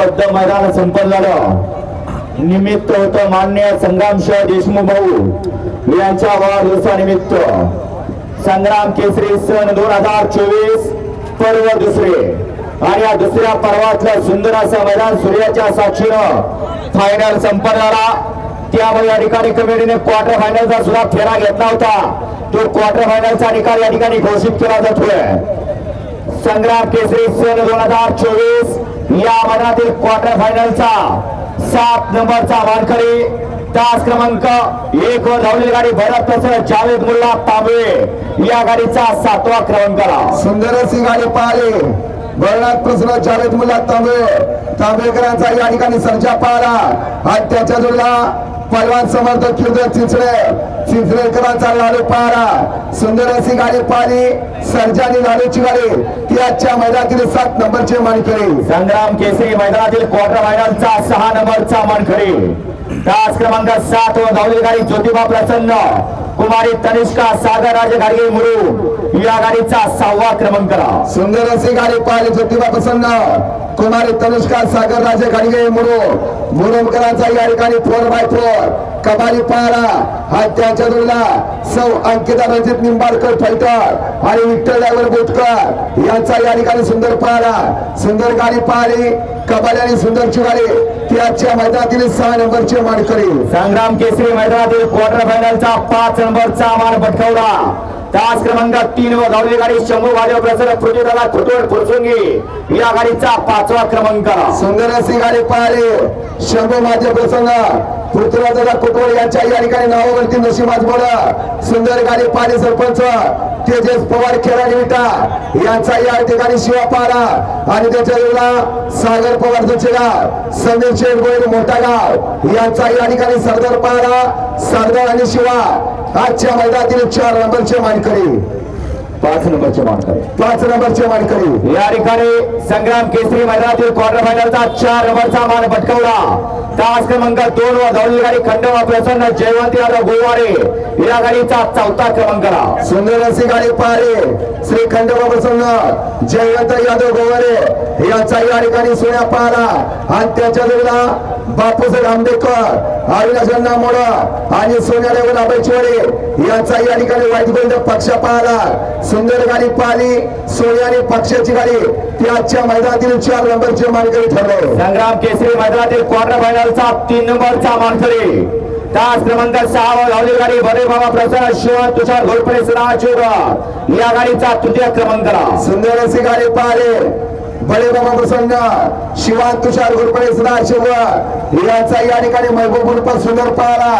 शिस्तबद्ध मैदान संपन्न झालं। निमित्त होतं मान्य संग्रामसिंह देशमुख भाऊ यांच्या वाढदिवसानिमित्त संग्राम केसरी सन 2024 पर्व दुसरे आणि या दुसऱ्या पर्वातलं सुंदर असं मैदान सूर्याच्या साक्षीनं फायनल संपन्न झाला। त्यामुळे या ठिकाणी कमिटीने क्वार्टर फायनलचा सुद्धा फेरा घेतला होता। तो क्वार्टर फायनलचा निकाल या ठिकाणी घोषित केला जातोय। संग्राम केसरी सन 2024 या मैदानातील क्वार्टर फायनलचा 7 नंबरचा मानकरी तास क्रमांक 1 वर धावलेली गाडी भरत तसं जावेद मुल्ला तांबे या गाडीचा 7वा क्रमांकाला सुंदर अशी गाडी पाहिली। बरनाथ प्रसन्न जावेद मुल्ला तांबेकरांचा या ठिकाणी सर्जा पाहिला आणि त्याच्या जोडीला पहलवान समर्थक किर्दर चिंचरेकरांचा लाडू पाहिला। सुंदर अशी गाडी पाहिली। सर्जानी लाडूची गाडी ती आजच्या मैदानातील 7 नंबरचे मानकरी संग्राम केसरी मैदानातील क्वार्टर फायनलचा 6 नंबरचा मानकरी तास क्रमांक 7 वर धावलेली गाडी ज्योतिबा प्रसन्न कुमारी तनिष्का सागर राजे गाडगे मुरू या गाडीचा 6वा क्रमांकाला सुंदर अशी गाडी पाहिली। ज्योतिबा प्रसन्न कुमारी तनिष्का सागर राजे गाडगे मुरुमकरांचा या ठिकाणी 4x4 कमाली पाहिला हा त्याच्या जोडीला सौ अंकिता रणजित निंबाळकर फायटर आणि विठ्ठल ड्रायव्हर बोटकर यांचा या ठिकाणी सुंदर पाहिला। सुंदर गाडी पाहिली कबाली आणि सुंदरची गाडी ती आजच्या मैदानातील 6 नंबरचे मानकरी संग्राम केसरी मैदानातील क्वार्टर फायनलचा 5 नंबरचा मान पटकावला। तास क्रमांक 3 वर धावलेली गाडी शंभू महादेव प्रसन्न पृथ्वीदादा खुटवड फुरसुंगी या गाडीचा 5वा क्रमांकाला सुंदर अशी गाडी पाहिली। शंभू महादेव प्रसन्न पृथ्वीदादा खुटवड यांच्या या ठिकाणी नावावरती नशिबाज बोला सुंदर गाडी पाहिली। सरपंच तेजस पवार खेळाडी विटा यांचा या ठिकाणी शिवा पाहिला आणि त्याच्या जोडीला सागर पवार दुचेगा समीर शेठ गोयल मोठा गाव यांचा या ठिकाणी सरदार पाहिला। सरदार आणि शिवा आजच्या मैदानातील 4 नंबरचे मानकरी 5 नंबरचे मानकरी 5 नंबरचे मानकरी या ठिकाणी संग्राम केसरी मैदानातील क्वार्टर फायनलचा 4 नंबरचा मान पटकावला। तास क्रमांक 2 वर धावलेली गाडी खंडवा प्रसन्न जयवंत यादव गोवारे या गाडीचा 4था क्रमांकाला सुंदर अशी गाडी पाहिली। श्री खंडवा प्रसन्न जयवंत यादव गोवारे यांचा या ठिकाणी सोन्या पाहिला आणि त्याच्या जोडीला बापूसाहेब आंबेडकर अविनाशण्णा मोडा आणि सोन्या लेवल अभयचोडे यांचा या ठिकाणी व्हाईट गोल्ड पक्ष पाहिला। सुंदर गाडी पाहिली सोन्या आणि पक्षाची गाडी ती आजच्या मैदानातील 4 नंबरचे मानकरी ठरले। संग्राम केसरी मैदानातील क्वार्टर फायनलचा 3 नंबरचा मानकरी तास क्रमांक 6 वर धावलेली गाडी बरे बाबा प्रसन्न शिव तुषार घोरपडे सदाशिव या गाडीचा 3य क्रमांकाला सुंदर अशी गाडी पाहिली। बळे बाबा प्रसन्न शिवान तुषार घोरपडे सदाशिव यांचा या ठिकाणी महबूबपूर सुंदर पाहिला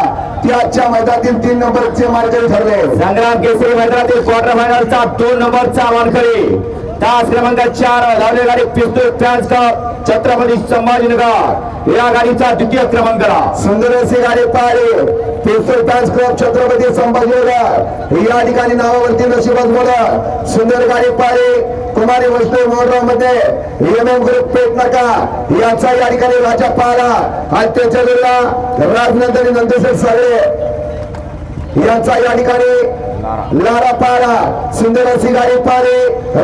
ती आजच्या मैदानातील 3 नंबरचे मानकरी ठरले। संग्राम केसरी मैदानातील क्वार्टर फायनलचा 2 नंबरचा मानकरी तास क्रमांक 4 वर धावलेली गाडी पिस्तूल फॅन्स कप छत्रपती संभाजीनगर या गाडीचा 2य क्रमांकाला सुंदर अशी गाडी पाहिली। पिस्तूल फॅन्स कप छत्रपती संभाजीनगर या ठिकाणी नावावरती नशिबाज बोला सुंदर गाडी पाहिली। कुमारी वैष्णव मोहनराव मध्ये एमएम ग्रुप पेट नका यांचा या ठिकाणी राजा पाहिला आणि त्याच्या जोडीला राजनंदनी नंदेश्वर सागरे यांचा या ठिकाणी लारा पाहिला। सुंदर अशी गाडी पाहिली।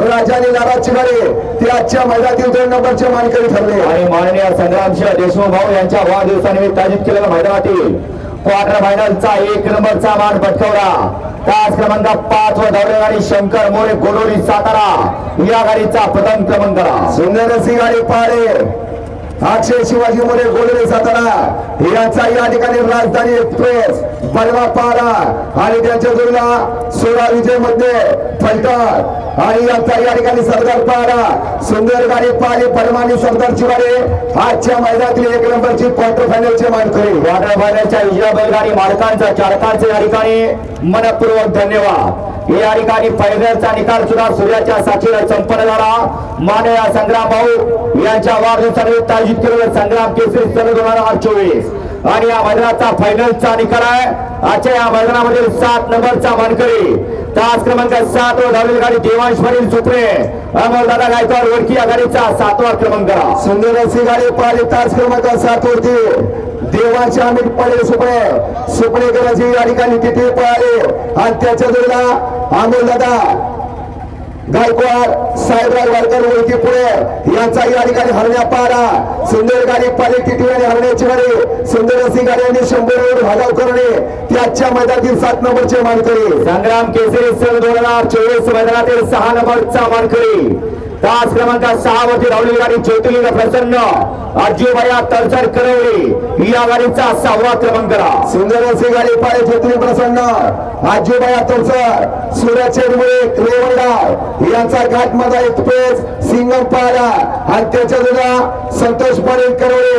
राजानी लाराची गाडी ती आजच्या मैदानातील 2 नंबरचे मानकरी ठरले आणि माननीय संग्रामसिंह देशमुख भाऊ यांच्या वाढदिवसानिमित्त आयोजित केलेल्या मैदानातील क्वार्टर फायनलचा 1 नंबरचा मान पटकावला। तास क्रमांक 5 वर धावलेली गाडी शंकर मोरे गोडोली सातारा या गाडीचा प्रथम क्रमांकाला सुंदर अशी गाडी पाहिली। अक्षय शिवाजी मोरे गोडोली सातारा यांचा या ठिकाणी राजधानी एक्सप्रेस बलवा पारा आणि त्याच्या जोडीला सोळा विजय मध्ये फलटण आणि यांचा या ठिकाणी सरदार पारा सुंदर गाडी पाहिली। परमानी सरदारची गाडी आजच्या मैदानातील 1 नंबरची क्वार्टर फायनलचे मानकरी क्वार्टर फायनलच्या विजय बैलगाडी मालकांचा चालकांचे या ठिकाणी मनपूर्वक धन्यवाद। या ठिकाणी फायनलचा निकाल सुद्धा सूर्याच्या साक्षीने संपन्न झाला। माननीय संग्राम भाऊ यांच्या वाढदिवसानिमित्त आयोजित केलेलं संग्राम केसरी सन 2024 आणि या मैदानाचा फायनलचा निकाल आहे। आजच्या या मैदानामध्ये 7 नंबरचा मानकरी तास क्रमांक 7 वर धावलेली गाडी देवांश पाटील सुप्रे अमरदादा गायकवाड वडकी या गाडीचा 7वा क्रमांकाला सुंदर अशी गाडी पाहिली। तास क्रमांक 7 वरती देवांश अमित पाटील सुप्रेकरांची या ठिकाणी तिथे पळाली आणि त्याच्या जोडीला अमरदादा गायकवाड साहेबराव वाडकर ओळखी पुढे यांचा या ठिकाणी हरण्या पारा सुंदर गाडी पाली टिटवी आणि हरण्याची गाडी सुंदर अशी गाड्यांनी 100 भागाव करणे त्याच्या मैदानातील 7 नंबरचे मानकरी संग्राम केसरी सन 2024 मैदानातील 6 नंबरचा मानकरी तास क्रमांक 6 वरती धावलेली गाडी ज्योतिर्लिंग प्रसन्न आजीबाया तडसर करवली या गाडीचा 6वा क्रमांक सुंदर अशी गाडी पाळे ज्योतिर्लिंग प्रसन्न आजीबाया तडसर सूर्याचे रेवणगाव यांचा घाटमध्ये एक्सप्रेस सिंगम पारा आणि त्याच्या जोडा संतोष पाटील करवले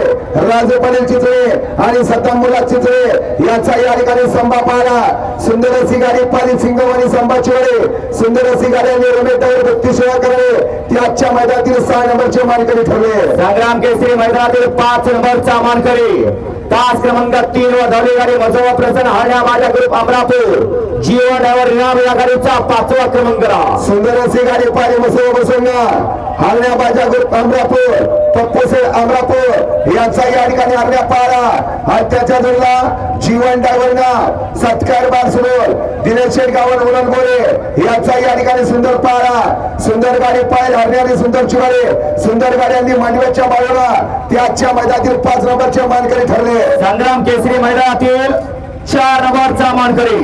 राजू पाटील चिचळे आणि सत्ताम मुला चिचळे यांचा या ठिकाणी संभा पारा सुंदर अशी गाडी पाली सिंगम आणि संभाची वडे सुंदर अशी गाड्यांनी रमेश 32 सेवा करणे त्याच्या मैदानातील 6 नंबरचे मानकरी ठरले संग्राम केसरी मैदानातील 5 नंबरचा मानकरी तास क्रमांक 3 वर धावलेली गाडी मजवा प्रसन्न हरण्या माझा ग्रुप अमरापूर जीवन ड्रायव्हर इनाम या गाडीचा 5वा क्रमांक सुंदर अशी गाडी पाली मसवा बसून हरण्या माझा ग्रुप अमरापूर पप्पूसे अमरापूर यांचा या ठिकाणी हरण्या पारा आणि त्याच्या जोडला जीवन ड्रायव्हर सत्कार बारसोर दिनेश शेठ गावन उलन गोरे यांचा या ठिकाणी सुंदर पारा सुंदर गाडी पाहिल हरण्याने सुंदर चिवाडे सुंदर गाड्यांनी मांडव्याच्या बाजूला त्याच्या मैदानातील 5 नंबरचे मानकरी ठरले संग्राम केसरी मैदानातील 4 नंबरचा मानकरी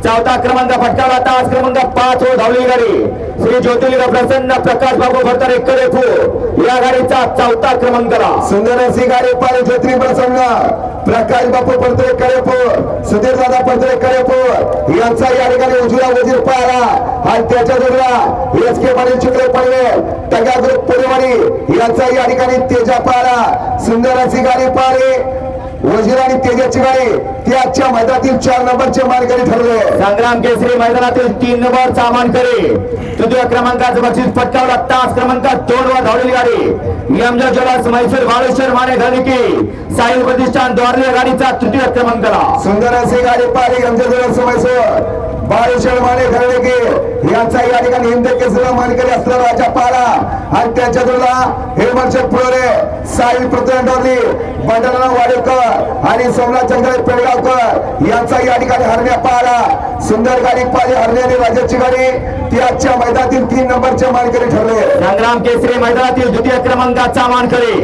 4था क्रमांक पटकावला तास क्रमांक 5 वर धावलेली गाडी श्री ज्योतिर्लिंग प्रसन्न प्रकाश बाबू भरतारे कडेपूर या गाडीचा 4था क्रमांक सुंदर अशी गाडी पाहिली ज्योतिर्लिंग प्रसन्न प्रकाश बापू पडतरे कडेपूर सुधीर दादा पडतरे कडेपूर यांचा या ठिकाणी उजव्या वजीर पारा आणि त्याच्या जोडला एस के पाटील चित्रे पडले टगा ग्रुप पुरेवाडी यांचा या ठिकाणी तेजा पारा सुंदर अशी गाडी पाहिली वजीर आणि तेजाची गाडी त्याच्या मैदानातील 4 नंबरचे मानकरी ठरले संग्राम केसरी मैदानातील 3 नंबरचा मानकरी तृतीय क्रमांकाचा बक्षीस पटकावला तास क्रमांक 2 वर धावलेली गाडी यमजा ज्वेलर्स म्हैसूर बाळेश्वर माने घरनिकी साहिल प्रतिष्ठान द्वारले गाडीचा तृतीय क्रमांक सुंदर अशी गाडी पाहिली यमजा ज्वेलर्स म्हैसूर बाळेश्वर माने घरनिकी यांचा या ठिकाणी हिंद केसरीला मानकरी असलेला राजा पारा आणि त्याच्या जोडला हेमंत पुरोरे साहिल प्रतिष्ठान द्वारली बंडारा वाडेकर आणि सोमनाथ चंद्र पेडगावकर यांचा या ठिकाणी हरण्या पारा सुंदर गाडी पाहिली हरण्याने राजाची गाडी त्याच्या मैदानातील 3 नंबरचे मानकरी ठरले संग्राम केसरी मैदानातील द्वितीय क्रमांकाचा मानकरी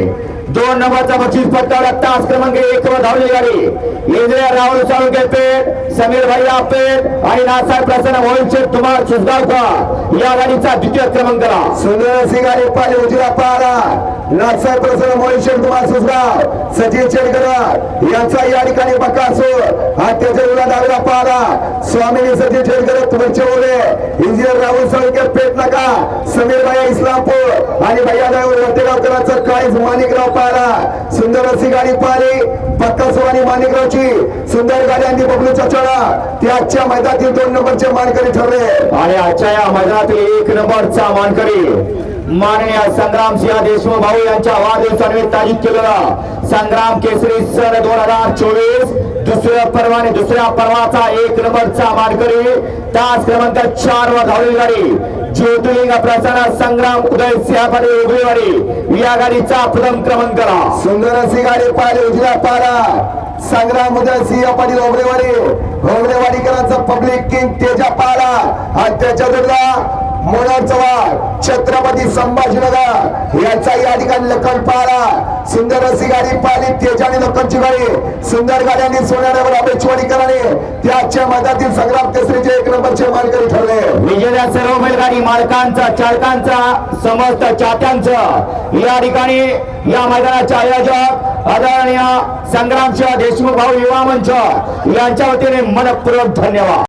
2 नंबरचा बक्षीस पटकावला तास क्रमांक 1 वर धावलेली गाडी इंजिनियर राहुल साळुंके पेठ समीर भैया पेठ आणि नासाहेब प्रसन्न मोहित कुमार सुसगावकर या गाडीचा द्वितीय क्रमांक सुंदर अशी गाडी पाहिली उजव्या पारा नासाहेब प्रसन्न मोहित कुमार सुसगाव सचिन शेडकर यांचा या ठिकाणी बकासूर आणि त्याच्या विरोधात डावीला पारा स्वामीनी सचिन शेडकर पुढचे ओले इंजिनियर राहुल साळुंके पेठ नका समीर भैया इस्लामपूर आणि भैया ड्रायव्हर वटेगावकरांचा काळीज माणिकराव पारा सुंदर अशी गाडी पाहिली बकासूर आणि माणिकरावची सुंदर गाडी आणि बबलू चचडा त्याच्या मैदानातील 2 नंबरचे मानकरी ठरले आणि आजच्या या मैदानातील 1 नंबरचा मानकरी माननीय संग्रामसिंह देशमुख भाऊ यांच्या वाढदिवसानिमित्त आयोजित केलेला संग्राम केसरी सन 2024 दुसऱ्या पर्वाचा 1 नंबरचा मानकरी तास क्रमांक 4 वर धावलेली गाडी ज्योतिर्लिंग प्रसन्न संग्राम उदय सिंह पाटील उगवेवाडी या गाडीचा प्रथम क्रमांक सुंदर अशी गाडी पाहिली उजव्या पारा संग्राम उदय सिंह पाटील ओबरेवाडीकरांचा पब्लिक किंग तेजा पारा आणि त्याच्या जोडला मोनार चव्हाण छत्रपती संभाजीनगर यांचा या ठिकाणी लखन पारा सुंदर अशी गाडी पाहिली तेजाने लखनची गाडी सुंदर गाड्यांनी सोन्यावर आंबेचवाडीकरांनी त्याच्या मैदानातील संग्राम केसरीचे 1 नंबरचे मानकरी ठरले विजया सर्व बैलगाडी मालकांचा चालकांचा समस्त चाहत्यांचं या ठिकाणी या मैदानाचे आयोजक आदरणीय संग्रामसिंह देशमुख भाऊ युवा मंच यांच्या वतीने मनपूर्वक धन्यवाद।